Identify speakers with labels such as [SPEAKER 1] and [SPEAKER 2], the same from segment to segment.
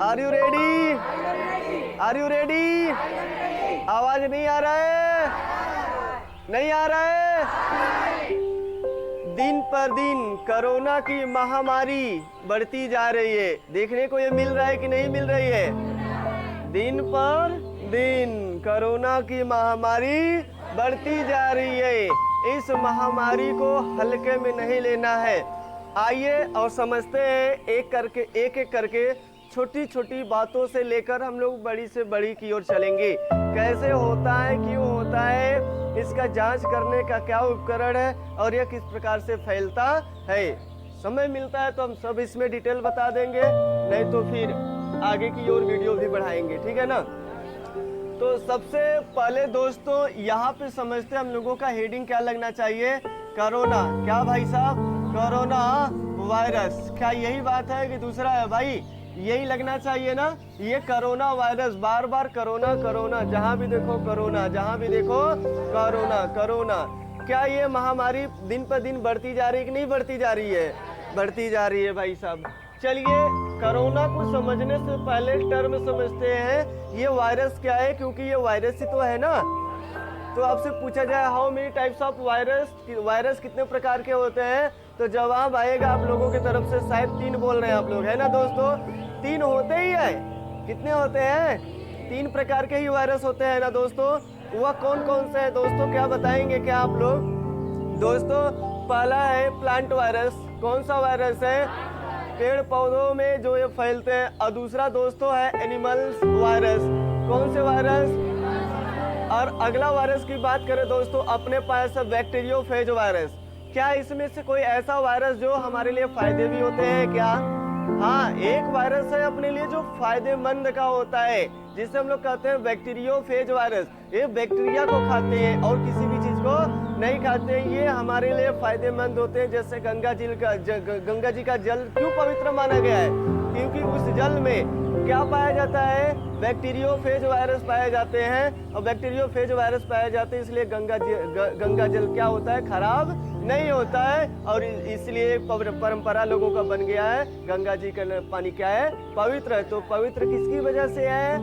[SPEAKER 1] Are you ready? Are you ready? आवाज नहीं आ रहा है? नहीं आ रहा है? दिन पर दिन कोरोना की महामारी बढ़ती जा रही है। देखने को ये मिल रहा है कि नहीं मिल रही है? दिन पर दिन कोरोना की महामारी बढ़ती जा रही है। इस महामारी को हल्के में नहीं लेना है। आइए और समझते हैं एक एक करके छोटी छोटी बातों से लेकर हम लोग बड़ी से बड़ी की ओर चलेंगे। कैसे होता है, क्यों होता है, इसका जांच करने का क्या उपकरण है और यह किस प्रकार से फैलता है। समय मिलता है तो हम सब इसमें डिटेल बता देंगे, नहीं तो फिर आगे की ओर वीडियो भी बढ़ाएंगे, ठीक है ना। तो सबसे पहले दोस्तों यहाँ पे समझते हम लोगों का हेडिंग क्या लगना चाहिए। कोरोना, क्या भाई साहब? कोरोना वायरस, क्या यही बात है कि दूसरा है भाई? यही लगना चाहिए ना। ये कोरोना वायरस, बार बार कोरोना कोरोना, जहाँ भी देखो कोरोना, जहाँ भी देखो कोरोना कोरोना। क्या ये महामारी दिन पर दिन बढ़ती जा रही है कि नहीं बढ़ती जा रही है? बढ़ती जा रही है भाई साहब। चलिए कोरोना को समझने से पहले टर्म समझते हैं ये वायरस क्या है, क्योंकि ये वायरस ही तो है ना। तो आपसे पूछा जाए how many types of virus, virus कितने प्रकार के होते हैं, तो जवाब आएगा आप लोगों की तरफ से शायद 3 बोल रहे हैं आप लोग, है ना दोस्तों? 3 होते ही है। कितने होते हैं? 3 प्रकार के ही वायरस होते हैं ना दोस्तों। वह कौन कौन से है दोस्तों, क्या बताएंगे क्या आप लोग? दोस्तों पहला है प्लांट वायरस। कौन सा वायरस है? पेड़ पौधों में जो ये फैलते हैं। और दूसरा दोस्तों है एनिमल्स वायरस। कौन से वायरस? और अगला वायरस की बात करें दोस्तों अपने पास है बैक्टीरियोफेज वायरस। क्या इसमें से कोई ऐसा वायरस जो हमारे लिए फायदे भी होते हैं क्या? हाँ, एक वायरस है अपने लिए जो फायदेमंद का होता है, जिसे हम लोग कहते हैं बैक्टीरियोफेज वायरस। ये बैक्टीरिया को खाते हैं और किसी भी चीज को नहीं खाते हैं। ये हमारे लिए फायदेमंद होते हैं। जैसे गंगा जी का जल क्यों पवित्र माना गया है? क्योंकि उस जल में क्या पाया जाता है? बैक्टीरियोफेज वायरस पाए जाते हैं। और बैक्टीरियोफेज वायरस पाए जाते हैं, इसलिए गंगा जल क्या होता है? खराब नहीं होता है। और इसलिए परंपरा लोगों का बन गया है गंगा जी का पानी क्या है? पवित्र है। तो पवित्र किसकी वजह से है?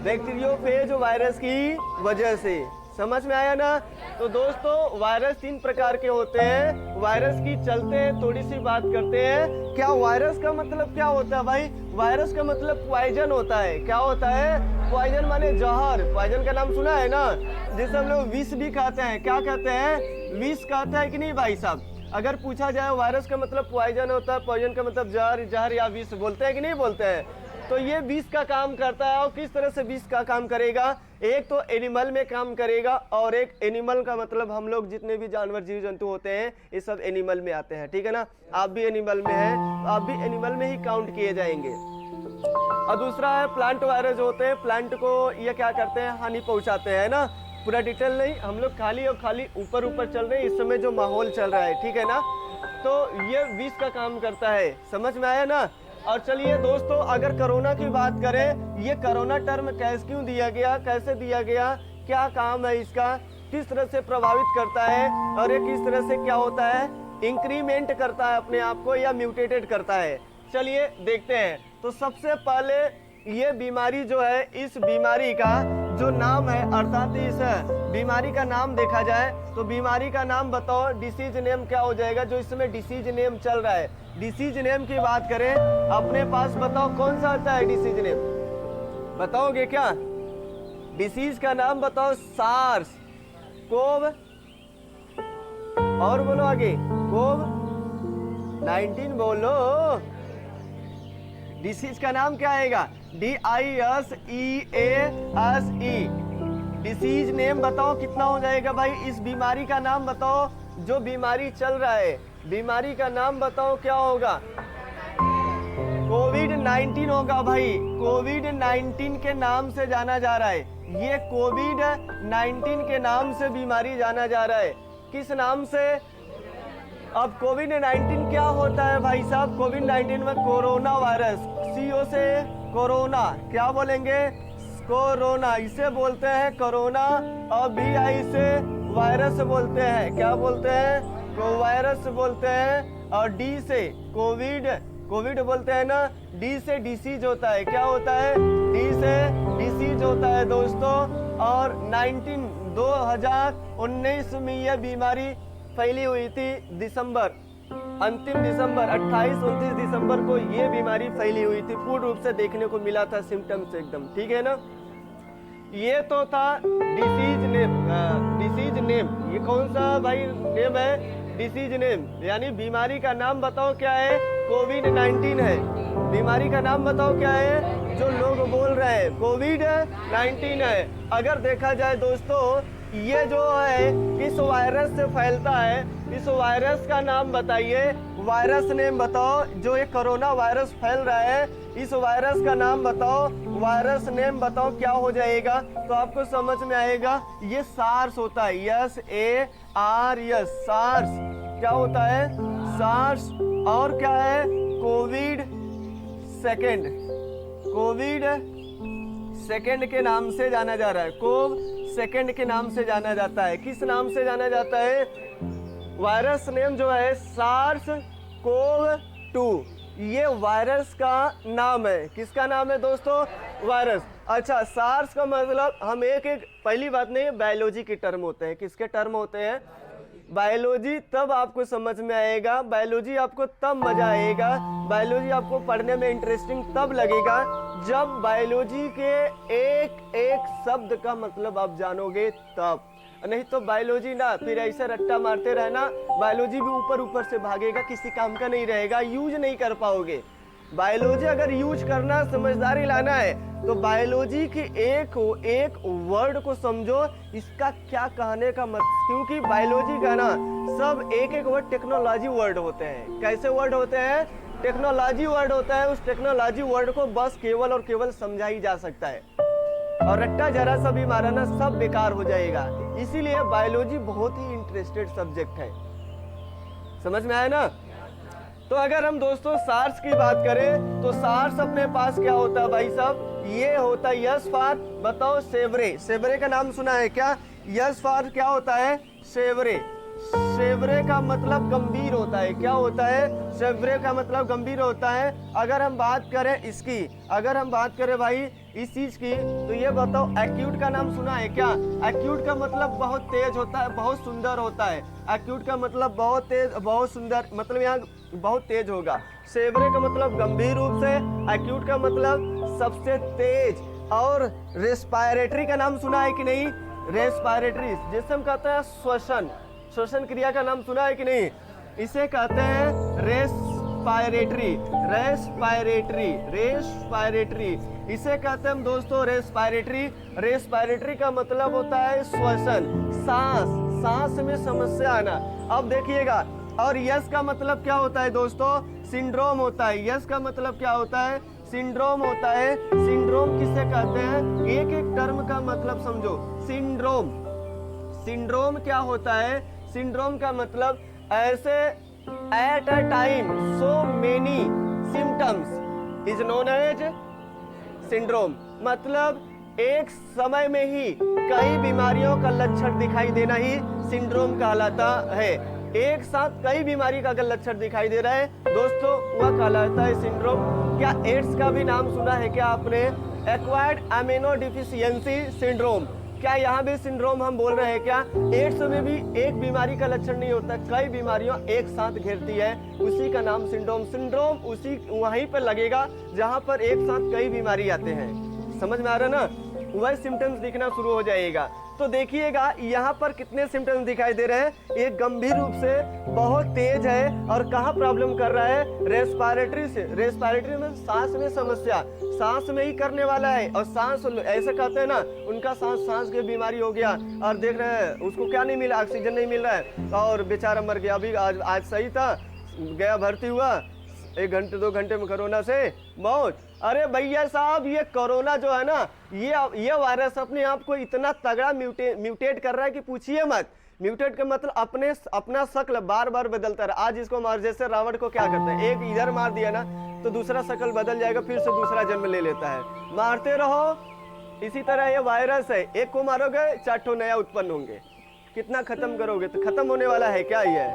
[SPEAKER 1] बैक्टीरियोफेज वायरस की वजह से। समझ में आया ना। तो दोस्तों वायरस 3 प्रकार के होते हैं। वायरस की चलते हैं थोड़ी सी बात करते हैं। क्या वायरस का मतलब क्या होता है भाई? वायरस का मतलब पॉइजन होता है। क्या होता है? पॉइजन माने जहर। पॉइजन का नाम सुना है ना, जिसे हम लोग विष भी कहते हैं। क्या कहते हैं? विष कहते हैं कि नहीं भाई साहब? अगर पूछा जाए वायरस का मतलब पॉइजन होता है, पॉइजन का मतलब जहर या विष, बोलते हैं कि नहीं बोलते हैं? तो ये विष का काम करता है। और किस तरह से विष का काम करेगा? एक तो एनिमल में काम करेगा, और एक एनिमल का मतलब हम लोग जितने भी जानवर जीव जंतु होते हैं ये सब एनिमल में आते हैं, ठीक है ना। आप भी एनिमल में हैं, तो आप भी एनिमल में ही काउंट किए जाएंगे। और दूसरा है प्लांट वायरस होते हैं। प्लांट को ये क्या करते हैं? हानि पहुंचाते हैं ना। पूरा डिटेल नहीं, हम लोग खाली और खाली ऊपर चल रहे हैं इस समय जो माहौल चल रहा है, ठीक है ना। तो ये विष का काम करता है। समझ में आया ना। और चलिए दोस्तों अगर कोरोना की बात करें, ये कोरोना टर्म कैसे क्यों दिया गया, कैसे दिया गया, क्या काम है इसका, किस तरह से प्रभावित करता है, और ये किस तरह से क्या होता है? इंक्रीमेंट करता है अपने आप को या म्यूटेटेड करता है। चलिए देखते हैं। तो सबसे पहले ये बीमारी जो है, इस बीमारी का जो नाम है, अर्थात इस बीमारी का नाम देखा जाए तो बीमारी का नाम बताओ, डिसीज नेम क्या हो जाएगा जो इस समय डिसीज नेम चल रहा है। डिसीज नेम की बात करें अपने पास, बताओ कौन सा आता है डिसीज नेम? बताओगे क्या? डिसीज का नाम बताओ। सार्स कोव, और बोलो आगे, कोव-19 बोलो। डिसीज का नाम क्या आएगा? DISEASE। डिसीज नेम बताओ कितना हो जाएगा भाई? इस बीमारी का नाम बताओ, जो बीमारी चल रहा है, बीमारी का नाम बताओ क्या होगा? कोविड-19 होगा भाई। कोविड-19 के नाम से जाना जा रहा है। ये कोविड-19 के नाम से बीमारी जाना जा रहा है। किस नाम से? अब कोविड-19 क्या होता है भाई साहब? कोविड-19 में कोरोना वायरस, CO से कोरोना, क्या बोलेंगे? कोरोना, इसे बोलते हैं कोरोना। और VI से वायरस बोलते हैं। क्या बोलते हैं? वायरस बोलते हैं। और D से कोविड कोविड बोलते हैं ना, डी से डिसीज होता है। क्या होता है? डी से डिसीज होता है दोस्तों। और 2019 में यह बीमारी फैली हुई थी। अंतिम दिसंबर 28-29 दिसंबर को ये बीमारी फैली हुई थी। पूर्ण रूप से देखने को मिला था सिम्टम्स एकदम, ठीक है ना। ये तो था डिसीज नेम। ये कौन सा भाई नेम है? डिसीज नेम, यानी बीमारी का नाम बताओ क्या है? कोविड-19 है। बीमारी का नाम बताओ क्या है? जो लोग बोल रहे हैं कोविड-19 है। अगर देखा जाए दोस्तों, ये जो है किस वायरस से फैलता है? इस वायरस का नाम बताइए, वायरस नेम बताओ। जो ये कोरोना वायरस फैल रहा है, इस वायरस का नाम बताओ, वायरस नेम बताओ, क्या हो जाएगा? तो आपको समझ में आएगा, ये सार्स होता है। SARS, SARS. क्या होता है? सार्स। और क्या है? कोविड सेकेंड के नाम से जाना जा रहा है। कोव सेकेंड के नाम से जाना जाता है। किस नाम से जाना जाता है? वायरस नेम जो है सार्स कोव 2, ये वायरस का नाम है। किसका नाम है दोस्तों? वायरस। अच्छा, सार्स का मतलब हम एक पहली बात नहीं, बायोलॉजी के टर्म होते हैं। किसके टर्म होते हैं? बायोलॉजी। तब आपको समझ में आएगा, बायोलॉजी आपको तब मजा आएगा, बायोलॉजी आपको पढ़ने में इंटरेस्टिंग तब लगेगा जब बायोलॉजी के एक एक शब्द का मतलब आप जानोगे तब। नहीं तो बायोलॉजी ना फिर ऐसे रट्टा मारते रहना, बायोलॉजी भी ऊपर ऊपर से भागेगा, किसी काम का नहीं रहेगा, यूज नहीं कर पाओगे। बायोलॉजी अगर यूज करना, समझदारी लाना है, तो बायोलॉजी की एक वर्ड को समझो, इसका क्या कहने का मतलब। क्योंकि बायोलॉजी का ना सब एक वर्ड टेक्नोलॉजी वर्ड होते हैं। कैसे वर्ड होते हैं? टेक्नोलॉजी वर्ड होता है। उस टेक्नोलॉजी वर्ड को बस केवल और केवल समझा ही जा सकता है, और रट्टा जरा सा भी मारा ना सब बेकार हो जाएगा। इसीलिए बायोलॉजी बहुत ही इंटरेस्टेड सब्जेक्ट है। समझ में आया ना। तो अगर हम दोस्तों सार्स की बात करें, तो सार्स अपने पास क्या होता है भाई साहब? ये होता है यस फॉर, बताओ सेवरे। सेवरे का नाम सुना है क्या? यस फॉर क्या होता है? सेवरे। सेवरे का मतलब गंभीर होता है। क्या होता है? सेवरे का मतलब गंभीर होता है। अगर हम बात करें इसकी, अगर हम बात करें भाई इस चीज की, तो ये बताओ एक्यूट का नाम सुना है क्या? एक्यूट का मतलब बहुत तेज होता है, बहुत सुंदर होता है। एक्यूट का मतलब बहुत तेज, बहुत सुंदर, मतलब यहाँ बहुत तेज होगा। सेवरे का मतलब गंभीर रूप से, एक्यूट का मतलब सबसे तेज। और रेस्पिरेटरी का नाम सुना है कि नहीं? रेस्पिरेटरी जिसे हम कहते हैं श्वसन क्रिया का नाम सुना है कि नहीं? इसे कहते हैं रेस्पिरेटरी। इसे कहते हैं हम दोस्तों रेस्पिरेटरी। रेस्पिरेटरी का मतलब होता है श्वसन, सांस में समस्या आना। अब देखिएगा, और यस का मतलब क्या होता है दोस्तों? सिंड्रोम होता है। यस का मतलब क्या होता है? सिंड्रोम होता है। सिंड्रोम किसे कहते हैं? एक टर्म का मतलब समझो। सिंड्रोम क्या होता है? सिंड्रोम का मतलब ऐसे at a time so many symptoms is known as syndrome. मतलब एक समय में ही कई बीमारियों का लक्षण दिखाई देना ही सिंड्रोम कहलाता है। एक साथ कई बीमारी का अगर लक्षण दिखाई दे रहा है दोस्तों, वह कहलाता है सिंड्रोम। क्या एड्स का भी नाम सुना है क्या आपने? Acquired amino deficiency syndrome. क्या यहाँ भी सिंड्रोम हम बोल रहे हैं क्या? एड्स में भी एक बीमारी का लक्षण नहीं होता, कई बीमारियां एक साथ घेरती है, उसी का नाम सिंड्रोम उसी वहीं पर लगेगा जहां पर एक साथ कई बीमारी आते हैं। समझ में आ रहा ना? वह सिम्टम्स दिखना शुरू हो जाएगा। तो देखिएगा यहाँ पर कितने सिम्टम्स दिखाई दे रहे हैं। एक गंभीर रूप से बहुत तेज है, और कहाँ प्रॉब्लम कर रहा है? रेस्पिरेटरी से। रेस्पिरेटरी में सांस में समस्या, सांस में ही करने वाला है। और सांस ऐसे कहते हैं ना, उनका सांस की बीमारी हो गया, और देख रहे हैं उसको क्या नहीं मिला? ऑक्सीजन नहीं मिल रहा है, और बेचारा मर गया। अभी आज सही था, गया भर्ती हुआ, 1 घंटे 2 घंटे में कोरोना से मौत। अरे भैया साहब, ये कोरोना जो है ना, ये वायरस अपने आप को इतना तगड़ा म्यूटेट कर रहा है कि पूछिए मत। म्यूटेट का मतलब अपना शक्ल बार बार बदलता रहा। आज इसको मार, जैसे रावण को क्या करते हैं, एक इधर मार दिया ना तो दूसरा शक्ल बदल जाएगा, फिर से दूसरा जन्म ले लेता है। मारते रहो। इसी तरह ये वायरस है, एक को मारोगे 4 ठो नया उत्पन्न होंगे। कितना खत्म करोगे? तो खत्म होने वाला है क्या ये?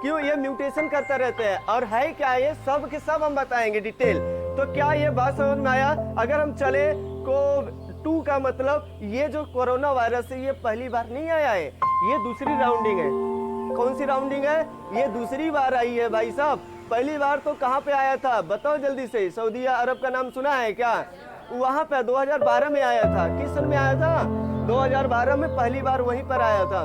[SPEAKER 1] क्यों ये म्यूटेशन करता रहता है, और है क्या ये सब के सब हम बताएंगे डिटेल। तो क्या ये बात समझ में आया? अगर हम चले कोव-2 का मतलब ये जो कोरोना वायरस है ये पहली बार नहीं आया है, ये दूसरी राउंडिंग है। कौन सी राउंडिंग है? ये दूसरी बार आई है भाई साहब। पहली बार तो कहाँ पे आया था बताओ जल्दी से? सऊदी अरब का नाम सुना है क्या? वहाँ पे 2012 में आया था। किस सन में आया था? 2012 में पहली बार वहीं पर आया था।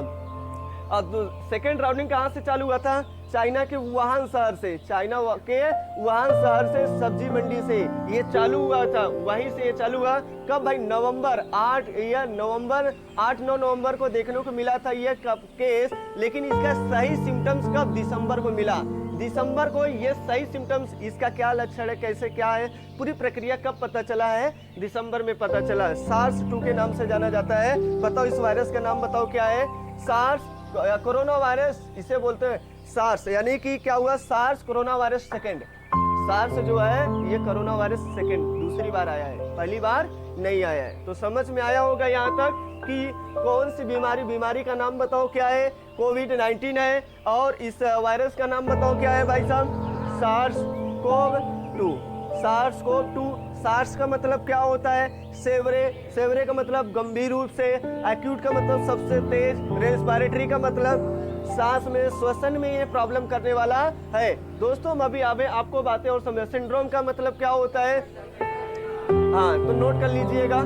[SPEAKER 1] अब सेकेंड राउंडिंग कहाँ से चालू हुआ था? चाइना के वुहान शहर से, चाइना के वुहान शहर से, सब्जी मंडी से ये चालू हुआ था। वहीं से ये चालू हुआ। कब भाई? नवंबर 8 या नवंबर 8-9 नवंबर को देखने को मिला था ये केस, लेकिन इसका सही सिम्टम्स कब? दिसंबर को मिला। दिसंबर को ये सही सिम्टम्स, इसका क्या लक्षण है, कैसे क्या है, पूरी प्रक्रिया कब पता चला है? दिसंबर में पता चला। SARS-2 के नाम से जाना जाता है। बताओ इस वायरस का नाम बताओ क्या है? SARS कोरोना वायरस, इसे बोलते हैं SARS, यानी कि क्या हुआ? SARS corona virus second. SARS जो है ये कोरोना वायरस सेकेंड दूसरी बार आया है, पहली बार नहीं आया है। तो समझ में आया होगा यहाँ तक कि कौन सी बीमारी का नाम बताओ क्या है? कोविड-19 है। और इस वायरस का नाम बताओ क्या है भाई साहब? SARS-CoV-2। SARS-CoV-2। SARS का मतलब क्या होता है? सेवरे का मतलब गंभीर रूप से, एक्यूट का मतलब सबसे तेज, रेस्पिरेटरी का मतलब सांस में, श्वसन में ये प्रॉब्लम करने वाला है। दोस्तों हम अभी आपको बातें और समझे। सिंड्रोम का मतलब क्या होता है? हाँ तो नोट कर लीजिएगा।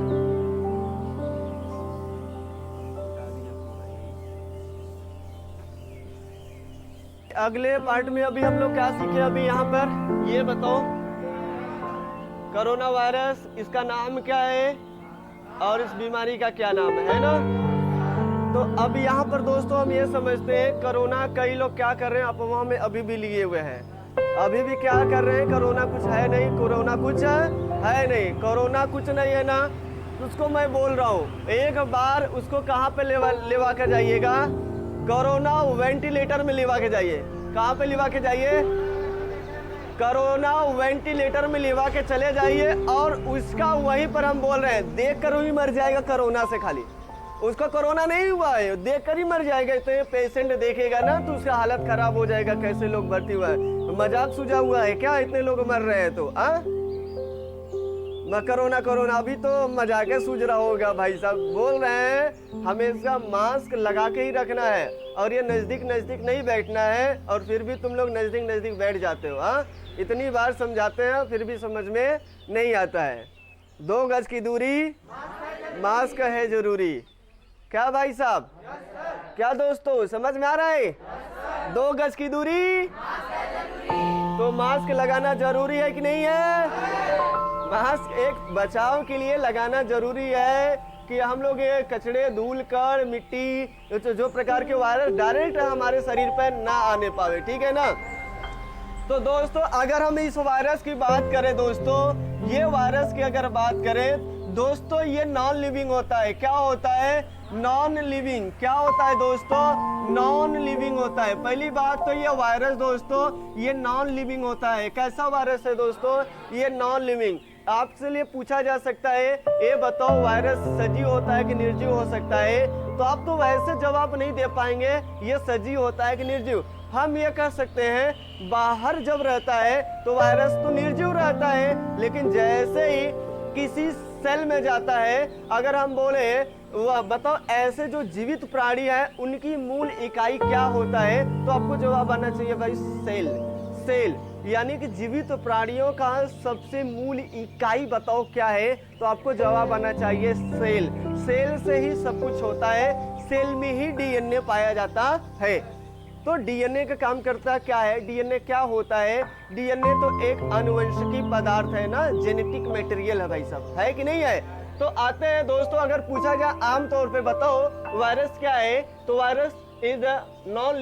[SPEAKER 1] अगले पार्ट में अभी हम लोग क्या सीखे? अभी यहाँ पर ये बताओ, कोरोना वायरस इसका नाम क्या है और इस बीमारी का क्या नाम है ना? तो अब यहाँ पर दोस्तों हम ये समझते हैं कोरोना, कई लोग क्या कर रहे हैं, अफवाह में अभी भी लिए हुए हैं। अभी भी क्या कर रहे हैं? कोरोना कुछ है नहीं, कोरोना कुछ है नहीं, कोरोना कुछ नहीं है ना। उसको मैं बोल रहा हूँ एक बार उसको कहाँ पे लेवा के जाइएगा? कोरोना वेंटिलेटर में लेवा के जाइए। कहाँ पे लेवा के जाइए? कोरोना वेंटिलेटर में लेवा के चले जाइए। और उसका वहीं पर हम बोल रहे हैं देख कर ही मर जाएगा कोरोना से। खाली उसका कोरोना नहीं हुआ है, देख कर ही मर जाएगा। तो ये पेशेंट देखेगा ना तो उसका हालत खराब हो जाएगा। कैसे लोग भर्ती हुआ है? तो मजाक सूझा हुआ है क्या? इतने लोग मर रहे हैं तो कोरोना अभी तो मजाक सूझ रहा होगा भाई साहब। बोल रहे हैं हमेशा मास्क लगा के ही रखना है और ये नजदीक नहीं बैठना है, और फिर भी तुम लोग नजदीक बैठ जाते हो। इतनी बार समझाते हैं फिर भी समझ में नहीं आता है। 2 गज की दूरी, मास्क है जरूरी। क्या भाई साहब? क्या दोस्तों समझ में आ रहा है? 2 गज की दूरी, तो मास्क लगाना जरूरी है कि नहीं है? मास्क एक बचाव के लिए लगाना जरूरी है कि हम लोग ये कचड़े, धूल, कण, मिट्टी, जो प्रकार के वायरस डायरेक्ट हमारे शरीर पर ना आने पावे। ठीक है ना? तो दोस्तों अगर हम इस वायरस की बात करें, दोस्तों ये वायरस की अगर बात करें दोस्तों, ये नॉन लिविंग होता है। क्या होता है? Non living. क्या होता है दोस्तों? नॉन लिविंग होता है। पहली बात तो ये वायरस दोस्तों ये नॉन लिविंग होता है। कैसा वायरस है दोस्तों? ये नॉन लिविंग। आपसे लिए पूछा जा सकता है ये बताओ वायरस सजीव होता है कि निर्जीव हो सकता है? तो आप तो वैसे जवाब नहीं दे पाएंगे ये सजीव होता है कि निर्जीव। हम ये कह सकते हैं बाहर जब रहता है तो वायरस तो निर्जीव रहता है, लेकिन जैसे ही किसी सेल में जाता है, अगर हम बोले वह बताओ ऐसे जो जीवित प्राणी है उनकी मूल इकाई क्या होता है, तो आपको जवाब आना चाहिए भाई सेल। यानी कि जीवित प्राणियों का सबसे मूल इकाई बताओ क्या है, तो आपको जवाब आना चाहिए सेल से ही सब कुछ होता है। सेल में ही डीएनए पाया जाता है। तो डीएनए का काम करता क्या है? डीएनए क्या होता है? डीएनए तो एक आनुवंशिकी पदार्थ है ना, जेनेटिक मटेरियल है भाई साहब, है कि नहीं है? तो आते हैं दोस्तों, अगर पूछा जाए आम तौर पे बताओ वायरस क्या है, तो virus is non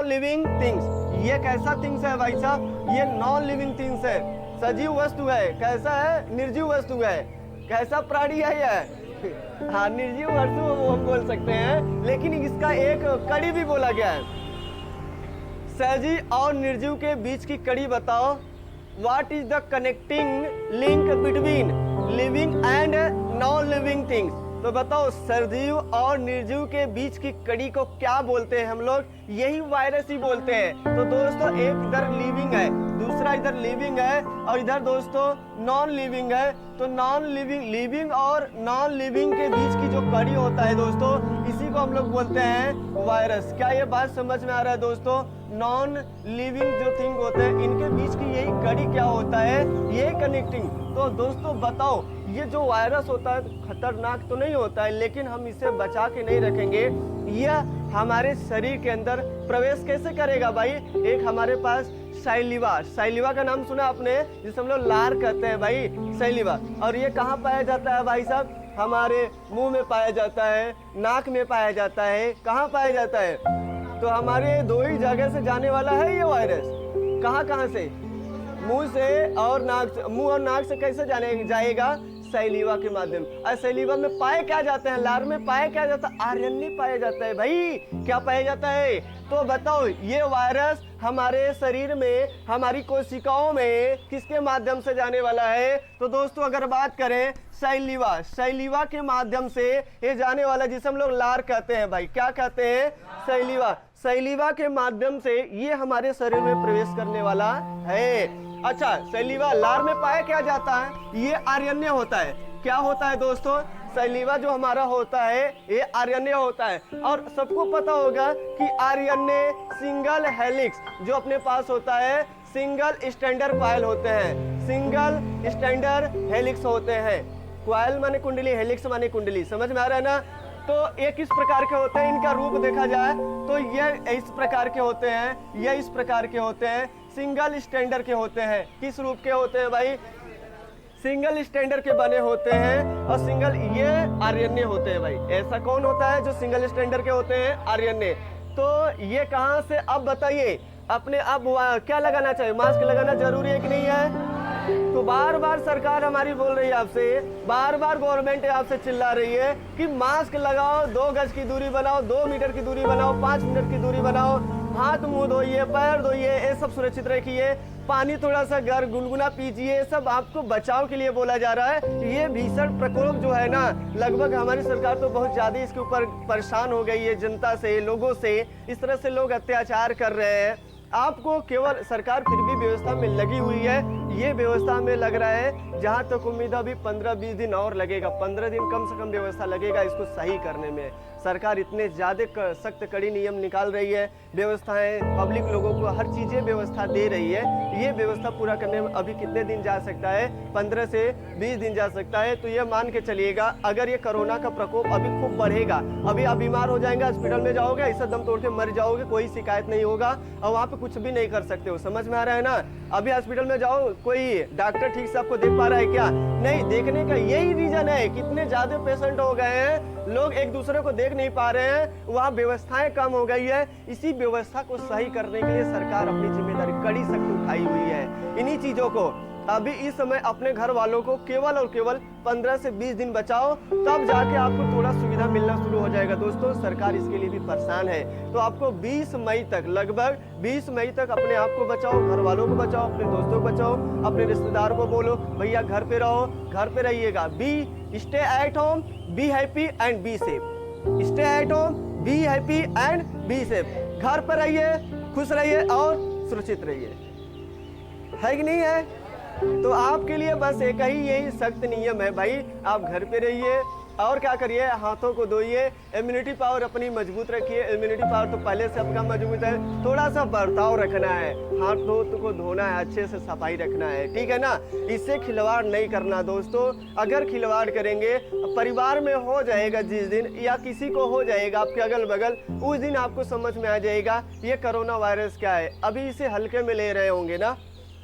[SPEAKER 1] living things. ये कैसा थिंग्स है भाई साहब? ये नॉन लिविंग थिंग्स है, सजीव वस्तु है। कैसा है? निर्जीव वस्तु है। कैसा प्राणी है यह? हाँ निर्जीव वस्तु वो हम बोल सकते हैं, लेकिन इसका एक कड़ी भी बोला गया है। सजीव और निर्जीव के बीच की कड़ी बताओ। What is the connecting link between living and non living things? तो बताओ सजीव और निर्जीव के बीच की कड़ी को क्या बोलते हैं हम लोग? यही वायरस ही बोलते हैं। तो दोस्तों एक इधर लिविंग है, दूसरा इधर लिविंग है और इधर दोस्तों नॉन लिविंग है। तो नॉन लिविंग, लिविंग और नॉन लिविंग के बीच की जो कड़ी होता है दोस्तों, इसी को हम लोग बोलते हैं वायरस। क्या ये बात समझ में आ रहा है दोस्तों? नॉन लिविंग जो थिंग होते हैं इनके बीच की यही कड़ी क्या होता है, ये कनेक्टिंग। तो दोस्तों बताओ ये जो वायरस होता है खतरनाक तो नहीं होता है, लेकिन हम इसे बचा के नहीं रखेंगे, यह हमारे शरीर के अंदर प्रवेश कैसे करेगा भाई? एक हमारे पास सैलिवा, सैलिवा का नाम सुना आपने, जिसे हम लोग लार कहते हैं भाई, सैलिवा। और ये कहाँ पाया जाता है भाई साहब? हमारे मुंह में पाया जाता है, नाक में पाया जाता है। कहाँ पाया जाता है? तो हमारे दो ही जगह से जाने वाला है ये वायरस। कहाँ कहाँ से? मुंह से और नाक से। मुंह और नाक से कैसे जाएगा? सैलिवा के माध्यम। और सैलिवा में पाए क्या जाते हैं? लार में पाया क्या जाता है? आरएनए पाया जाता है भाई। क्या पाया जाता है? तो बताओ ये वायरस हमारे शरीर में, हमारी कोशिकाओं में किसके माध्यम से जाने वाला है? तो दोस्तों अगर बात करें सैलिवा, सैलिवा के माध्यम से ये जाने वाला, जिसे हम लोग लार कहते हैं भाई। क्या कहते हैं? सैलिवा। सैलिवा के माध्यम से ये हमारे शरीर में प्रवेश करने वाला है। अच्छा, सैलिवा, लार में पाया क्या जाता है? ये आरएनए होता है। क्या होता है दोस्तों? सैलिवा जो हमारा होता है ये आरएनए होता है। और सबको पता होगा कि आरएनए सिंगल हेलिक्स जो अपने पास होता है, सिंगल स्टैंडर्ड कॉइल होते हैं, सिंगल स्टैंडर्ड हेलिक्स होते हैं। कॉइल माने कुंडली, हेलिक्स माने कुंडली। समझ में आ रहा है ना? तो ये किस प्रकार के होते हैं? इनका रूप देखा जाए तो ये इस प्रकार के होते हैं, ये इस प्रकार के होते हैं, सिंगल स्टैंडर्ड के होते हैं। किस रूप के होते हैं भाई? सिंगल स्टैंडर्ड के बने होते हैं। और सिंगल ये आरएनए होते हैं भाई। ऐसा कौन होता है जो सिंगल स्टैंडर्ड के होते हैं? आरएनए। तो ये कहां से, अब बताइए अपने आप क्या लगाना चाहिए? मास्क लगाना जरूरी है कि नहीं है? तो बार बार सरकार हमारी बोल रही है आपसे, बार बार गवर्नमेंट आपसे चिल्ला रही है कि मास्क लगाओ, 2 गज की दूरी बनाओ, 2 मीटर की दूरी बनाओ, 5 मिनट की दूरी बनाओ, हाथ मुंह धोइए, पैर धोइए, ये सब सुरक्षित रखिए, पानी थोड़ा सा गुनगुना पीजिए। सब आपको बचाव के लिए बोला जा रहा है। ये भीषण प्रकोप जो है ना, लगभग हमारी सरकार तो बहुत ज्यादा इसके ऊपर परेशान हो गई है, जनता से, लोगों से। इस तरह से लोग अत्याचार कर रहे हैं। आपको केवल सरकार फिर भी व्यवस्था में लगी हुई है। ये व्यवस्था में लग रहा है, जहां तक उम्मीद है अभी 15-20 दिन और लगेगा, 15 दिन कम से कम व्यवस्था लगेगा इसको सही करने में। सरकार इतने ज्यादा सख्त कड़ी नियम निकाल रही है, व्यवस्थाएं पब्लिक लोगों को हर चीजें व्यवस्था दे रही है। ये व्यवस्था पूरा करने में अभी कितने दिन जा सकता है? 15 से 20 दिन जा सकता है। तो ये मान के चलिएगा, अगर ये कोरोना का प्रकोप अभी खूब बढ़ेगा, अभी आप बीमार हो जाएंगे, हॉस्पिटल में जाओगे, ऐसा दम तोड़ के मर जाओगे, कोई शिकायत नहीं होगा और वहाँ पे कुछ भी नहीं कर सकते हो। समझ में आ रहा है ना? अभी हॉस्पिटल में जाओ, कोई डॉक्टर ठीक से आपको देख पा रहा है क्या? नहीं। देखने का यही रीजन है, कितने ज्यादा पेशेंट हो गए हैं, लोग एक दूसरे को देख नहीं पा रहे हैं, वहाँ व्यवस्थाएं कम हो गई है। इसी व्यवस्था को सही करने के लिए सरकार अपनी जिम्मेदारी कड़ी सख्त उठाई हुई है। इन्हीं चीजों को अभी इस समय अपने घर वालों को केवल और केवल 15 से 20 दिन बचाओ, तब जाके आपको थोड़ा सुविधा मिलना शुरू हो जाएगा। दोस्तों सरकार इसके लिए भी परेशान है। तो आपको 20 मई तक, लगभग 20 मई तक अपने आप को बचाओ, घर वालों को बचाओ, अपने दोस्तों को बचाओ, अपने रिश्तेदार को बोलो भैया घर पे रहो, घर पे रहिएगा। Be stay at home, be happy and be safe. Stay at home, be happy and be safe. घर पर रहिए, खुश रहिए और सुरक्षित रहिए। है कि नहीं है? तो आपके लिए बस एक ही यही सख्त नियम है भाई, आप घर पे रहिए और क्या करिए, हाथों को धोइए, इम्यूनिटी पावर अपनी मजबूत रखिए। इम्यूनिटी पावर तो पहले से आपका मजबूत है, थोड़ा सा बर्ताव रखना है, हाथों को धोना है, अच्छे से सफाई रखना है, ठीक है ना? इससे खिलवाड़ नहीं करना दोस्तों। अगर खिलवाड़ करेंगे, परिवार में हो जाएगा जिस दिन, या किसी को हो जाएगा आपके अगल बगल, उस दिन आपको समझ में आ जाएगा ये कोरोना वायरस क्या है। अभी इसे हल्के में ले रहे होंगे ना,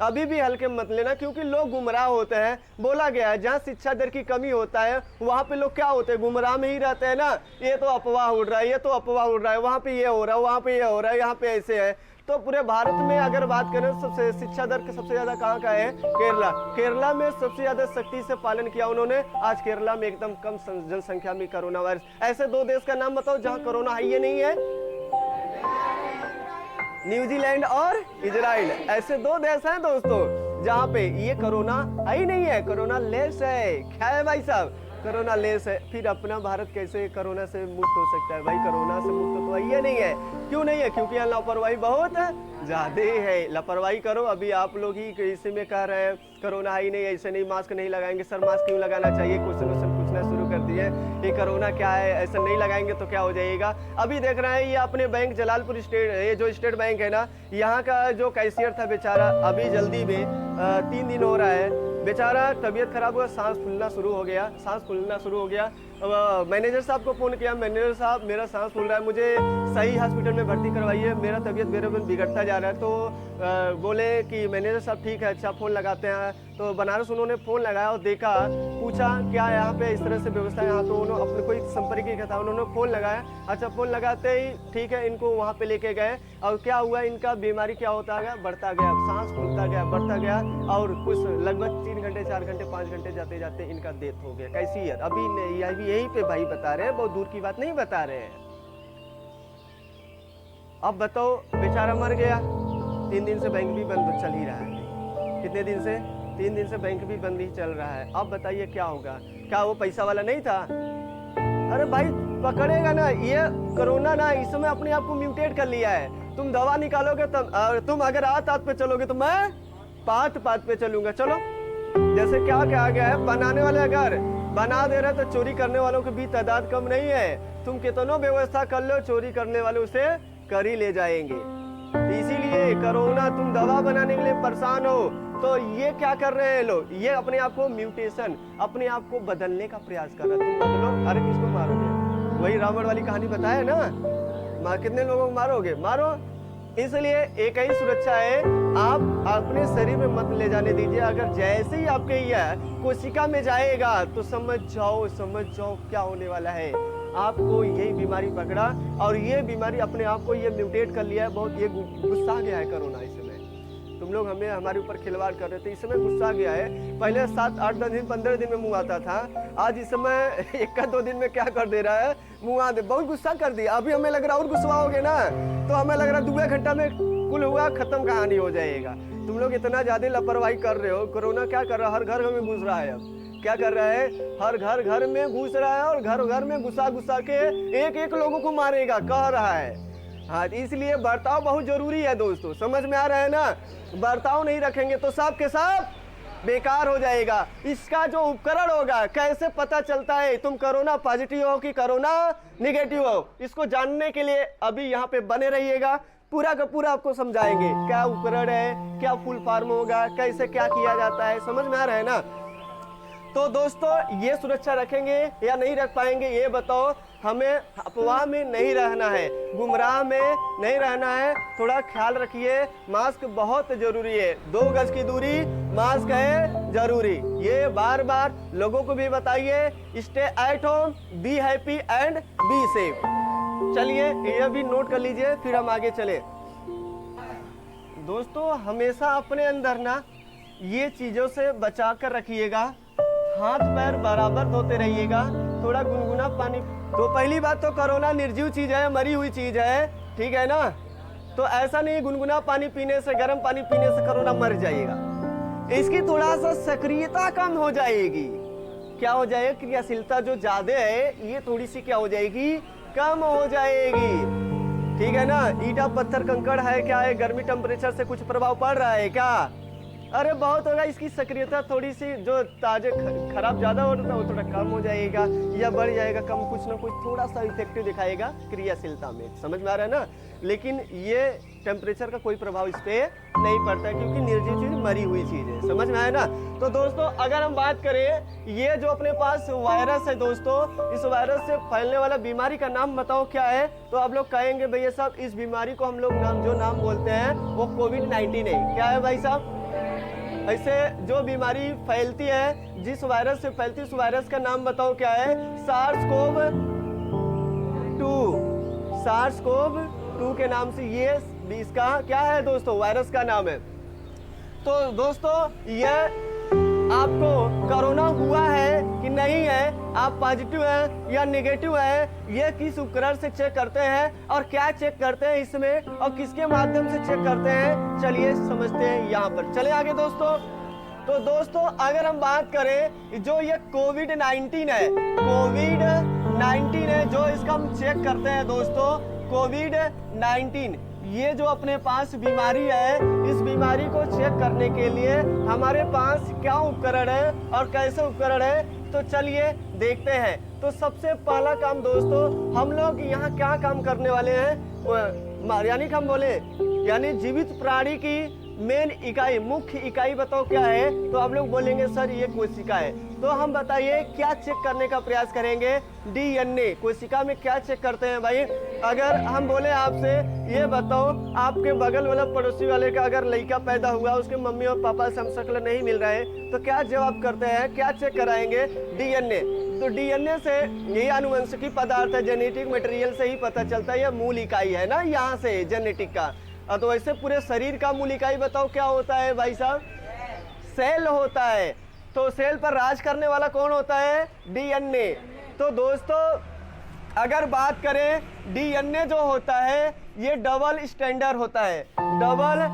[SPEAKER 1] अभी भी हल्के मत लेना, क्योंकि लोग गुमराह होते हैं। बोला गया है जहाँ शिक्षा दर की कमी होता है वहाँ पे लोग क्या होते हैं, गुमराह में ही रहते हैं ना। ये तो अफवाह उड़ रहा है, ये तो अफवाह उड़ रहा है, वहाँ पे ये हो रहा है, वहाँ पे ये हो रहा है, यहाँ पे ऐसे है। तो पूरे भारत में अगर बात करें, सबसे शिक्षा दर सबसे ज्यादा कहाँ का है? केरला। केरला में सबसे ज्यादा सख्ती से पालन किया उन्होंने। आज केरला में एकदम कम जनसंख्या में कोरोना वायरस। ऐसे 2 देश का नाम बताओ जहाँ कोरोना है ये नहीं है। न्यूजीलैंड और इजराइल, ऐसे 2 देश हैं दोस्तों जहाँ पे ये कोरोना ही नहीं है, कोरोना लेस है। क्या है भाई साहब? कोरोना लेस है, फिर अपना भारत कैसे कोरोना से मुक्त हो सकता है? भाई कोरोना से मुक्त तो ये नहीं है। क्यों नहीं है? क्योंकि यहाँ लापरवाही बहुत ज़्यादा है। लापरवाही करो। अभी आप लोग ही इसी में कह रहे हैं कोरोना ही नहीं, ऐसे नहीं, मास्क नहीं लगाएंगे। सर मास्क क्यों लगाना चाहिए? क्वेश्चन पूछना शुरू कर दिए, ये कोरोना क्या है, ऐसा नहीं लगाएंगे तो क्या हो जाएगा? अभी देख रहे हैं ये अपने बैंक जलालपुर स्टेट, ये जो स्टेट बैंक है ना, यहाँ का जो कैशियर था बेचारा, अभी जल्दी में 3 दिन हो रहा है, बेचारा तबीयत खराब हुआ, सांस फूलना शुरू हो गया। मैनेजर साहब को फ़ोन किया, मैनेजर साहब मेरा सांस फूल रहा है, मुझे सही हॉस्पिटल में भर्ती करवाइए, मेरा तबीयत मेरे बिगड़ता जा रहा है। तो बोले कि मैनेजर साहब ठीक है, अच्छा फ़ोन लगाते हैं। तो बनारस उन्होंने फ़ोन लगाया और देखा, पूछा क्या यहाँ पे इस तरह से व्यवस्था है यहाँ? तो उन्होंने अपने कोई संपर्क किया था, उन्होंने फ़ोन लगाया। अच्छा, फ़ोन लगाते ही ठीक है, इनको वहाँ पे लेके गए और क्या हुआ, इनका बीमारी क्या होता गया, बढ़ता गया, सांस फूलता गया, बढ़ता गया और कुछ लगभग 3 घंटे 4 घंटे 5 घंटे जाते जाते इनका डेथ हो गया। कैसी है? अभी यहीं पे भाई बता रहे हैं, बहुत दूर की बात नहीं बता रहे हैं। अब बताओ, बेचारा मर गया। 3 दिन से बैंक भी बंद चल ही रहा है। कितने दिन से? 3 दिन से बैंक भी बंद ही चल रहा है। अब बताइए क्या होगा? क्या वो पैसा वाला नहीं था? अरे भाई पकड़ेगा ना, ये कोरोना ना इस समय अपने आप को म्यूटेट कर लिया है। तुम दवा निकालोगे तब, तुम अगर आत पे चलोगे तो मैं पात पे चलूंगा। चलो, जैसे क्या कहा गया है, बनाने वाले अगर बना दे रहे तो चोरी करने वालों की भी तादाद कम नहीं है। तुम कितनों व्यवस्था कर लो, चोरी करने वाले उसे कर ही ले जाएंगे। तो इसीलिए कोरोना, तुम दवा बनाने के लिए परेशान हो तो ये क्या कर रहे हैं लोग? ये अपने आप को म्यूटेशन, अपने आप को बदलने का प्रयास कर रहे हैं। तुम बदलो, अरे किसको मारोगे? वही रावण वाली कहानी बताया ना, कितने लोगों को मारोगे? मारो। इसलिए एक ही सुरक्षा है, आप अपने शरीर में मत ले जाने दीजिए। अगर जैसे ही आपके यह कोशिका में जाएगा तो समझ जाओ क्या होने वाला है। आपको यही बीमारी पकड़ा और ये बीमारी अपने आप को ये म्यूटेट कर लिया है। बहुत ये गुस्सा गया है कोरोना इस समय। तुम लोग हमारे ऊपर खिलवाड़ कर रहे थे, इस समय गुस्सा गया है। पहले 7, 8, 10 दिन 15 दिन में मुँह आता था, आज इस समय 1-2 दिन में क्या कर दे रहा है, मुँह आ दे। बहुत गुस्सा कर दिया। अभी हमें लग रहा और गुस्सा हो गए ना, तो हमें लग रहा 2 घंटा में कुल हुआ खत्म, कहानी हो जाएगा। तुम लोग इतना ज्यादा लापरवाही कर रहे हो। कोरोना क्या कर रहा है? हर घर में घुस रहा है। अब क्या कर रहा है? हर घर में घुस रहा है और घर में घुसा के एक लोगों को मारेगा कह रहा है। हाँ, इसलिए बर्ताव बहुत जरूरी है दोस्तों, समझ में आ रहा है ना? बर्ताव नहीं रखेंगे तो सब के सब बेकार हो जाएगा। इसका जो उपकरण होगा, कैसे पता चलता है तुम कोरोना पॉजिटिव हो कि कोरोना निगेटिव हो, इसको जानने के लिए अभी यहाँ पे बने रहिएगा। पूरा का पूरा आपको समझाएंगे क्या उपकरण है, क्या फुल फॉर्म होगा, कैसे क्या किया जाता है। समझ में आ रहा है ना? तो दोस्तों, ये सुरक्षा रखेंगे या नहीं रख पाएंगे ये बताओ। हमें अफवाह में नहीं रहना है, गुमराह में नहीं रहना है। थोड़ा ख्याल रखिए, मास्क बहुत जरूरी है। 2 गज की दूरी, मास्क है जरूरी। ये बार बार लोगों को भी बताइए। Stay at home, be happy and be safe. चलिए ये भी नोट कर लीजिए, फिर हम आगे चले। दोस्तों, हमेशा अपने अंदर ना ये चीजों से बचा कर रखिएगा। हाथ पैर बराबर धोते रहिएगा, थोड़ा गुनगुना पानी। तो पहली बात तो कोरोना निर्जीव चीज है, मरी हुई चीज है, ठीक है ना? तो ऐसा नहीं गुनगुना पानी पीने से, गर्म पानी पीने से कोरोना मर जाएगा। इसकी थोड़ा सा सक्रियता कम हो जाएगी। क्या हो जाएगा? क्रियाशीलता जो ज्यादा है ये थोड़ी सी क्या हो जाएगी? कम हो जाएगी, ठीक है ना? ईटा पत्थर कंकड़ है, क्या है, गर्मी टेम्परेचर से कुछ प्रभाव पड़ रहा है क्या? अरे बहुत होगा। इसकी सक्रियता थोड़ी सी, जो ताजे खराब ज्यादा हो रहा था वो थोड़ा कम हो जाएगा या बढ़ जाएगा, कम कुछ ना कुछ थोड़ा सा इफेक्टिव दिखाएगा क्रियाशीलता में। समझ में आ रहा है ना? लेकिन ये टेम्परेचर का कोई प्रभाव इस पे नहीं पड़ता है, क्योंकि निर्जीव चीज मरी हुई चीज है। समझ में आया ना? तो दोस्तों, अगर हम बात करें, ये जो अपने पास वायरस है दोस्तों, इस वायरस से फैलने वाला बीमारी का नाम बताओ क्या है? तो आप लोग कहेंगे भैया साहब इस बीमारी को हम लोग जो नाम बोलते हैं वो कोविड-19 है। क्या है भाई साहब? ऐसे जो बीमारी फैलती है, जिस वायरस से फैलती है, उस वायरस का नाम बताओ क्या है? SARS-CoV-2 के नाम से ये इसका क्या है दोस्तों? वायरस का नाम है। तो दोस्तों, यह आपको कोरोना हुआ है कि नहीं है, आप पॉजिटिव है या नेगेटिव है, ये किस उपकरण से चेक करते हैं और क्या चेक करते हैं इसमें और किसके माध्यम से चेक करते हैं, चलिए समझते हैं। यहाँ पर चले आगे दोस्तों। तो दोस्तों अगर हम बात करें जो ये कोविड-19 है जो इसका हम चेक करते हैं दोस्तों, कोविड-19 ये जो अपने पास बीमारी है, इस बीमारी को चेक करने के लिए हमारे पास क्या उपकरण है और कैसे उपकरण है, तो चलिए देखते हैं। तो सबसे पहला काम दोस्तों, हम लोग यहाँ क्या काम करने वाले हैं, यानी कि हम बोले यानी जीवित प्राणी की मेन इकाई, मुख्य इकाई बताओ क्या है, तो हम लोग बोलेंगे सर ये कोशिका है। तो हम बताइए क्या चेक करने का प्रयास करेंगे, डीएनए। कोशिका में क्या चेक करते हैं भाई? अगर हम बोले आपसे ये बताओ, आपके बगल वाला पड़ोसी वाले का अगर लड़का पैदा हुआ, उसके मम्मी और पापा से हम शक्ल नहीं मिल रहे, तो क्या जवाब करते हैं, क्या चेक कराएंगे? डीएनए। तो डीएनए से ये आनुवंशिकी पदार्थ है, जेनेटिक मटेरियल से ही पता चलता है, ये मूल इकाई है ना, यहाँ से जेनेटिक का। तो वैसे पूरे शरीर का मूल इकाई बताओ क्या होता है भाई साहब? सेल होता है। तो सेल पर राज करने वाला कौन होता है? डीएनए। तो दोस्तों अगर बात करें, डीएनए जो होता है ये डबल स्टैंडर्ड होता है, डबल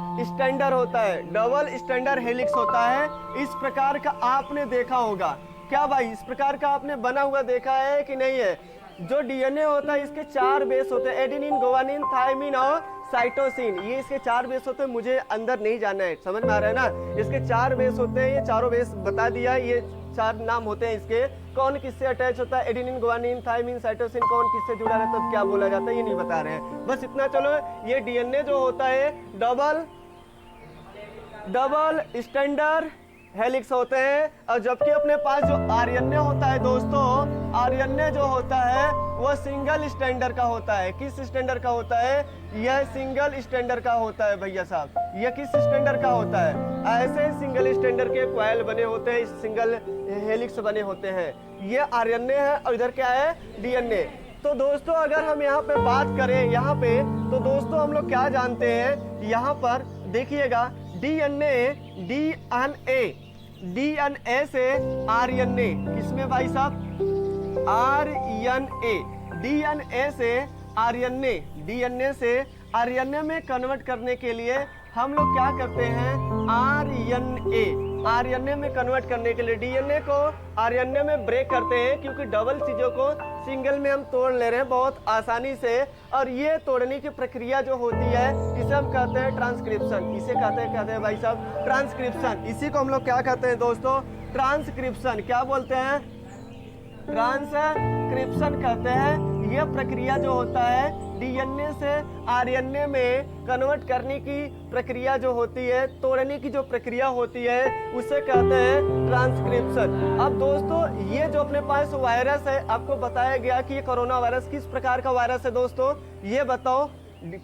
[SPEAKER 1] स्टैंडर्ड हेलिक्स होता है। इस प्रकार का आपने देखा होगा क्या भाई? इस प्रकार का आपने बना हुआ देखा है कि नहीं है? जो डीएनए होता है इसके 4 बेस होते हैं, एडेनिन, गुआनिन, थायमिन और साइटोसिन। ये इसके 4 बेस होते हैं, मुझे अंदर नहीं जाना है, समझ में आ रहा है ना? इसके 4 बेस होते हैं, ये चारों बेस बता दिया, ये 4 नाम होते हैं इसके। कौन किससे अटैच होता है, एडेनिन, गुआनिन, थायमिन, साइटोसिन, कौन किससे जुड़ा रहता है, क्या बोला जाता है, ये नहीं बता रहे हैं, बस इतना। चलो, ये डीएनए जो होता है डबल स्टैंडर्ड हेलिक्स होते हैं। और जबकि अपने पास जो आरएनए होता है दोस्तों, आरएनए जो होता है वह सिंगल स्टैंडर्ड का होता है। किस स्टैंडर्ड का होता है? यह सिंगल स्टैंडर्ड का होता है भैया साहब। यह किस स्टैंडर्ड का होता है? ऐसे सिंगल स्टैंडर्ड के कॉइल बने होते हैं, सिंगल हेलिक्स बने होते हैं। ये आरएनए है और इधर क्या है? डीएनए। तो दोस्तों अगर हम यहाँ पे बात करें यहाँ पे, तो दोस्तों हम लोग क्या जानते हैं, यहाँ पर देखिएगा डीएनए से आरएनए, किसमें भाई साहब? आरएनए। डीएनए से आरएनए में कन्वर्ट करने के लिए हम लोग क्या करते हैं? आरएनए में कन्वर्ट करने के लिए डीएनए को आरएनए में ब्रेक करते हैं, क्योंकि डबल चीजों को सिंगल में हम तोड़ ले रहे हैं बहुत आसानी से। और ये तोड़ने की प्रक्रिया जो होती है इसे हम कहते हैं ट्रांसक्रिप्शन। इसे कहते हैं भाई साहब ट्रांसक्रिप्शन। इसी को हम लोग क्या कहते हैं दोस्तों? ट्रांसक्रिप्शन। क्या बोलते हैं? ट्रांसक्रिप्शन कहते हैं। यह प्रक्रिया जो होता है डीएनए से आरएनए में कन्वर्ट करने की प्रक्रिया जो होती है, तोड़ने की जो प्रक्रिया होती है, उसे कहते हैं ट्रांसक्रिप्शन। अब दोस्तों ये जो अपने पास वायरस है, आपको बताया गया कि ये कोरोना वायरस किस प्रकार का वायरस है दोस्तों, ये बताओ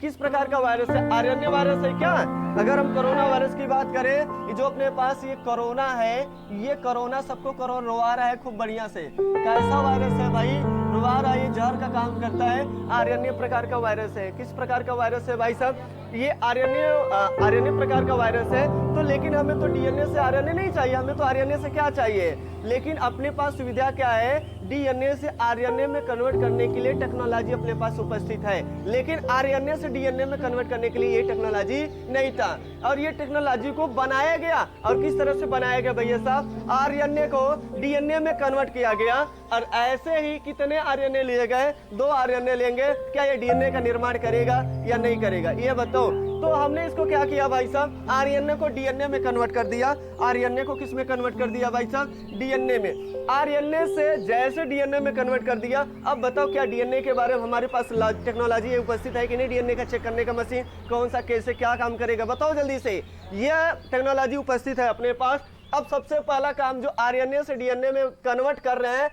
[SPEAKER 1] किस प्रकार का वायरस है? आरएनए वायरस है क्या? अगर हम कोरोना वायरस की बात करें, जो अपने पास ये कोरोना है, ये कोरोना सबको रोवा रहा है खूब बढ़िया से। कैसा वायरस है भाई? रुआ रहा है, ये जहर का काम करता है, आरएनए प्रकार का वायरस है। किस प्रकार का वायरस है भाई साहब? ये आरएनए प्रकार का वायरस है। तो लेकिन हमें तो डीएनए से आरएनए नहीं चाहिए, हमें तो आरएनए से क्या चाहिए? लेकिन अपने पास सुविधा क्या है? डीएनए से आरएनए में कन्वर्ट करने के लिए टेक्नोलॉजी अपने पास उपस्थित है, लेकिन आरएनए से डीएनए में कन्वर्ट करने के लिए ये टेक्नोलॉजी नहीं था। और ये टेक्नोलॉजी को बनाया गया, और किस तरह से बनाया गया भैया साहब? आरएनए को डीएनए में कन्वर्ट किया गया, और ऐसे ही कितने आरएनए लिए गए? 2 आरएनए लेंगे, क्या ये डीएनए का निर्माण करेगा या नहीं करेगा, ये बताओ। तो हमने इसको क्या किया भाई साहब? आरएनए को डीएनए में कन्वर्ट कर दिया। आरएनए को किस में कन्वर्ट कर दिया भाई साहब? डीएनए में। आरएनए से जैसे डीएनए में कन्वर्ट कर दिया, अब बताओ क्या डीएनए के बारे में हमारे पास टेक्नोलॉजी उपस्थित है कि नहीं? डीएनए का चेक करने का मशीन कौन सा, कैसे, क्या काम करेगा, बताओ जल्दी से। यह टेक्नोलॉजी उपस्थित है अपने पास। अब सबसे पहला काम जो आरएनए से डीएनए में कन्वर्ट कर रहे हैं,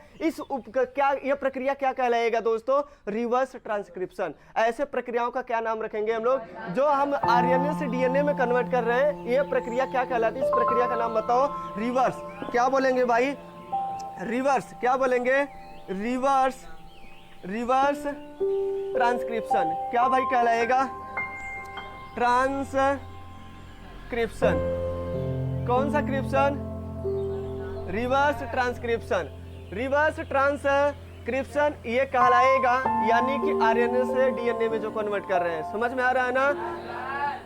[SPEAKER 1] यह प्रक्रिया क्या कहलाएगा दोस्तों? Reverse transcription. ऐसे प्रक्रियाओं का क्या नाम रखेंगे हम लोग? जो हम आरएनए से डीएनए में कन्वर्ट कर रहे हैं, यह प्रक्रिया क्या कहलाती है? इस प्रक्रिया का नाम बताओ। रिवर्स। क्या बोलेंगे भाई? रिवर्स। क्या बोलेंगे? Reverse transcription. क्या भाई कहलाएगा? ट्रांसक्रिप्शन। कौन सा क्रिप्शन? Reverse transcription. रिवर्स ट्रांसक्रिप्शन ये कहलाएगा, यानी कि आरएनए से डीएनए में जो कन्वर्ट कर रहे हैं। समझ में आ रहा है ना?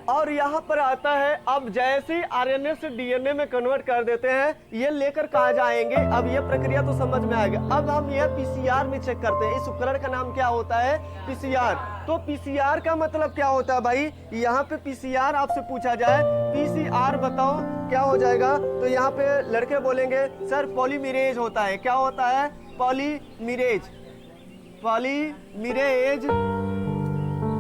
[SPEAKER 1] और यहाँ पर आता है, अब जैसे ही आरएनए से डीएनए में कन्वर्ट कर देते हैं, ये लेकर कहाँ जाएंगे, अब ये प्रक्रिया तो समझ में आएगा। अब हम ये पीसीआर में चेक करते हैं। इस उपकरण का नाम क्या होता है, पीसीआर। तो पीसीआर का मतलब क्या होता है भाई, यहाँ पे पीसीआर आपसे पूछा जाए, पीसीआर बताओ क्या हो जाएगा, तो यहाँ पे लड़के बोलेंगे सर पॉलीमरेज होता है। क्या होता है, पॉलीमरेज, पॉलीमरेज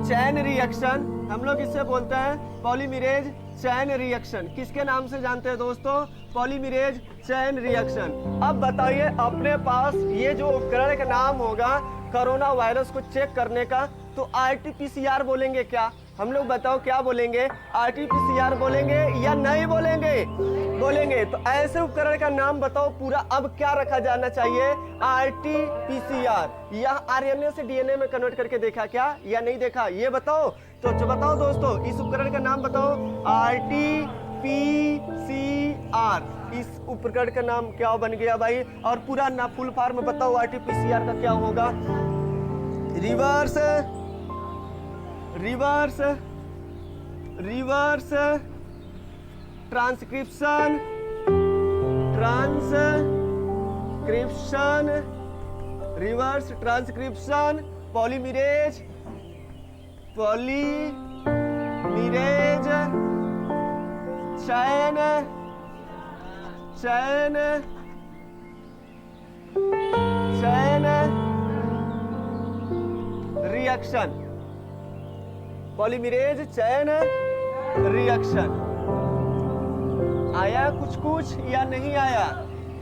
[SPEAKER 1] चैन रिएक्शन, हम लोग इससे बोलते हैं पॉलीमरेज चैन रिएक्शन। किसके नाम से जानते हैं दोस्तों, पॉलीमरेज चैन रिएक्शन। अब बताइए अपने पास ये जो उपकरण का नाम होगा कोरोना वायरस को चेक करने का, तो आरटीपीसीआर बोलेंगे क्या, हम लोग बताओ क्या बोलेंगे, आरटीपीसीआर बोलेंगे या नहीं बोलेंगे, बोलेंगे। तो ऐसे उपकरण का नाम बताओ पूरा। अब क्या रखा जाना चाहिए, आरटीपीसीआर। यह आरएनए से डीएनए में कन्वर्ट करके देखा क्या या नहीं देखा, ये बताओ। तो बताओ दोस्तों, इस उपकरण का नाम बताओ, आरटीपीसीआर। इस उपकरण का नाम क्या बन गया भाई, और पूरा ना फुल फॉर्म बताओ आरटीपीसीआर का क्या होगा, reverse reverse reverse transcription, transcription, reverse transcription, polymerase, polymerase chain, chain, chain reaction, polymerase chain reaction. आया कुछ कुछ या नहीं आया,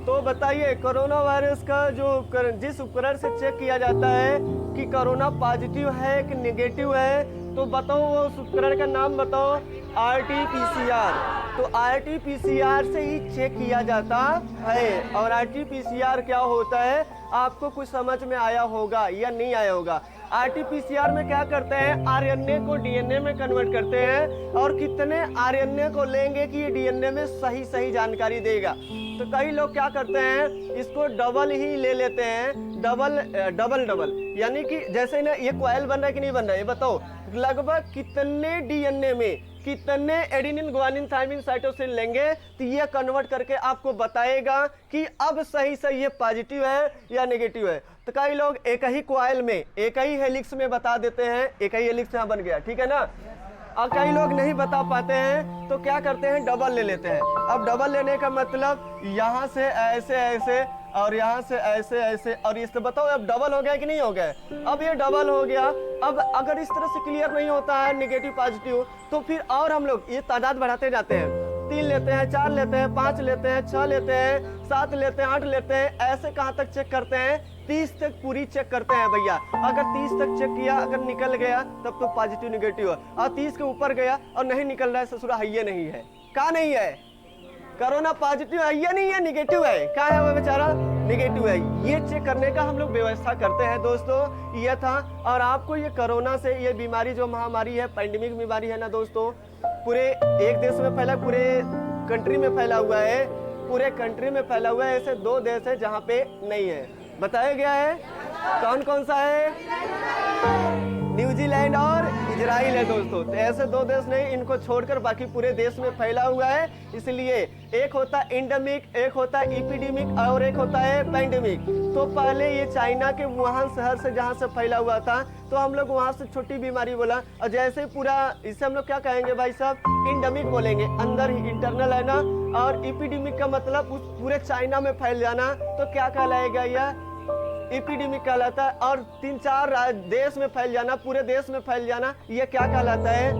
[SPEAKER 1] तो बताइए। कोरोना वायरस का जो उपकरण, जिस उपकरण से चेक किया जाता है कि कोरोना पॉजिटिव है कि नेगेटिव है, तो बताओ वो उस उपकरण का नाम बताओ, आरटीपीसीआर। तो आरटीपीसीआर से ही चेक किया जाता है। और आरटीपीसीआर क्या होता है, आपको कुछ समझ में आया होगा या नहीं आया होगा। आरटीपीसीआर में क्या करते हैं, आरएनए को डीएनए में कन्वर्ट करते हैं, और कितने आरएनए को लेंगे कि ये डीएनए में सही सही जानकारी देगा। तो कई लोग क्या करते हैं, इसको डबल ही ले लेते हैं, डबल, यानी कि जैसे ना ये कॉइल बन रहा है कि नहीं बन रहा है, ये बताओ लगभग कितने डीएनए में कितने एडेनिन ग्वानिन थायमिन साइटोसिन लेंगे, तो ये कन्वर्ट करके आपको बताएगा कि अब सही सही ये पॉजिटिव है या नेगेटिव है। तो कई लोग एक ही कॉइल में एक ही हेलिक्स में बता देते हैं, एक ही हेलिक्स यहाँ बन गया, ठीक है ना। और कई लोग नहीं बता पाते हैं, तो क्या करते हैं, डबल ले लेते हैं। अब डबल लेने का मतलब यहाँ से ऐसे ऐसे और यहाँ से ऐसे ऐसे, और इससे बताओ अब डबल हो गया कि नहीं हो गया। अब ये डबल हो गया। अब अगर इस तरह से क्लियर नहीं होता है नेगेटिव पॉजिटिव, तो फिर और हम लोग ये तादाद बढ़ाते जाते हैं, 3 लेते हैं, 4 लेते हैं, 5 लेते हैं, 6 लेते हैं, 7 लेते हैं, 8 लेते हैं, ऐसे कहाँ तक चेक करते हैं, 30 तक पूरी चेक करते हैं भैया। अगर 30 तक चेक किया, अगर निकल गया तब तो पॉजिटिव नेगेटिव है, और 30 के ऊपर गया और नहीं निकल रहा है, ससुरा है ये नहीं है, कहाँ नहीं है, कोरोना पॉजिटिव है या नहीं है, निगेटिव है, क्या है वो बेचारा, नेगेटिव है। ये चेक करने का हम लोग व्यवस्था करते हैं दोस्तों, ये था। और आपको ये कोरोना से, ये बीमारी जो महामारी है, पैंडेमिक बीमारी है ना दोस्तों, पूरे एक देश में फैला, पूरे कंट्री में फैला हुआ है, पूरे कंट्री में फैला हुआ है। ऐसे 2 देश है जहाँ पे नहीं है, बताया गया है। कौन कौन सा है, न्यूजीलैंड और इजराइल है दोस्तों। तो ऐसे 2 देश नहीं, इनको छोड़कर बाकी पूरे देश में फैला हुआ है। इसलिए एक होता है इंडेमिक, एक होता है एपिडेमिक, और एक होता है पैंडेमिक। तो पहले ये चाइना के वुहान शहर से जहाँ से फैला हुआ था, तो हम लोग वहाँ से छोटी बीमारी बोला, और जैसे पूरा इसे हम लोग क्या कहेंगे भाई साहब, इंडेमिक बोलेंगे, अंदर ही इंटरनल है ना। और एपिडेमिक का मतलब उस पूरे चाइना में फैल जाना, तो क्या कहलाएगा, यह एपिडेमिक कहलाता है। और 3-4 देश में फैल जाना, पूरे देश में फैल जाना, ये क्या कहलाता है,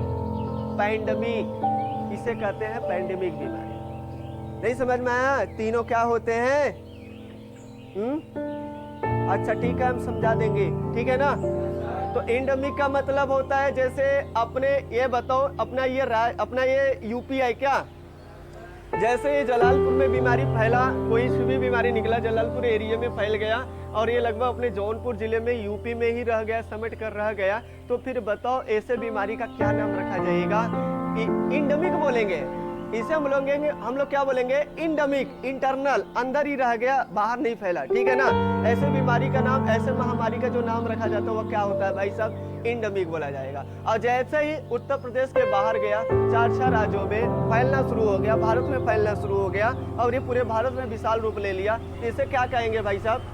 [SPEAKER 1] पैंडेमिक। इसे कहते हैं पैंडेमिक बीमारी। नहीं समझ में आया, तीनों क्या होते हैं, अच्छा ठीक है, हम समझा देंगे, ठीक है ना। तो एंडेमिक का मतलब होता है, जैसे अपने ये बताओ, अपना ये यूपी है क्या, जैसे ये जलालपुर में बीमारी फैला, कोई भी बीमारी निकला जलालपुर एरिया में फैल गया, और ये लगभग अपने जौनपुर जिले में यूपी में ही रह गया, समेट कर रह गया, तो फिर बताओ ऐसे बीमारी का क्या नाम रखा जाएगा, इंडेमिक बोलेंगे। इसे हम लोग क्या बोलेंगे, इंडेमिक, इंटरनल, अंदर ही रह गया, बाहर नहीं फैला, ठीक है ना। ऐसे बीमारी का नाम, ऐसे महामारी का जो नाम रखा जाता है वो क्या होता है भाई साहब, इंडेमिक बोला जाएगा। और जैसे ही उत्तर प्रदेश के बाहर गया, 4 राज्यों में फैलना शुरू हो गया, भारत में फैलना शुरू हो गया और ये पूरे भारत में विशाल रूप ले लिया। इसे क्या कहेंगे भाई साहब?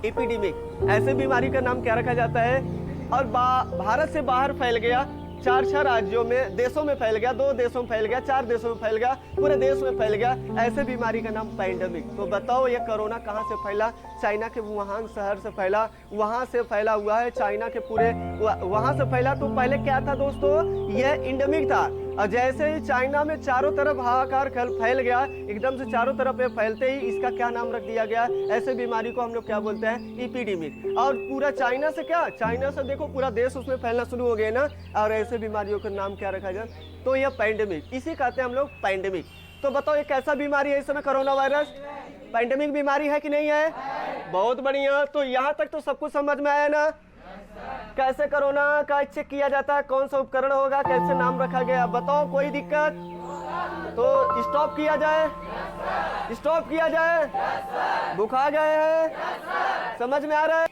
[SPEAKER 1] एपिडेमिक। ऐसे बीमारी का नाम क्या रखा जाता है? और भारत से बाहर फैल गया, 4 राज्यों में, देशों में फैल गया, 2 देशों में फैल गया, 4 देशों में फैल गया, पूरे देश में फैल गया। ऐसे बीमारी का नाम पैंडेमिक। तो बताओ ये कोरोना कहाँ से फैला? चाइना के वुहान शहर से फैला, वहां से फैला हुआ है, चाइना के पूरे वहां से फैला। तो पहले क्या था दोस्तों? यह इंडेमिक था। और जैसे ही चाइना में चारों तरफ हाहाकार फैल गया, एकदम से चारों तरफ फैलते ही इसका क्या नाम रख दिया गया? ऐसे बीमारी को हम लोग क्या बोलते हैं? एपिडेमिक। और पूरा चाइना से क्या, चाइना से देखो पूरा देश उसमें फैलना शुरू हो गया ना, और ऐसे बीमारियों का नाम क्या रखा जाए? तो यह पैंडेमिक, इसी कहते हैं हम लोग पैंडेमिक। तो बताओ ये कैसा बीमारी है इस समय? कोरोना वायरस पैंडेमिक बीमारी है कि नहीं है? बहुत बढ़िया। तो यहाँ तक तो सब कुछ समझ में आया ना? कैसे कोरोना का चेक किया जाता है, कौन सा उपकरण होगा, कैसे नाम रखा गया? बताओ कोई दिक्कत? तो स्टॉप किया जाए, स्टॉप किया जाए। बुखा गए हैं? समझ में आ रहा है?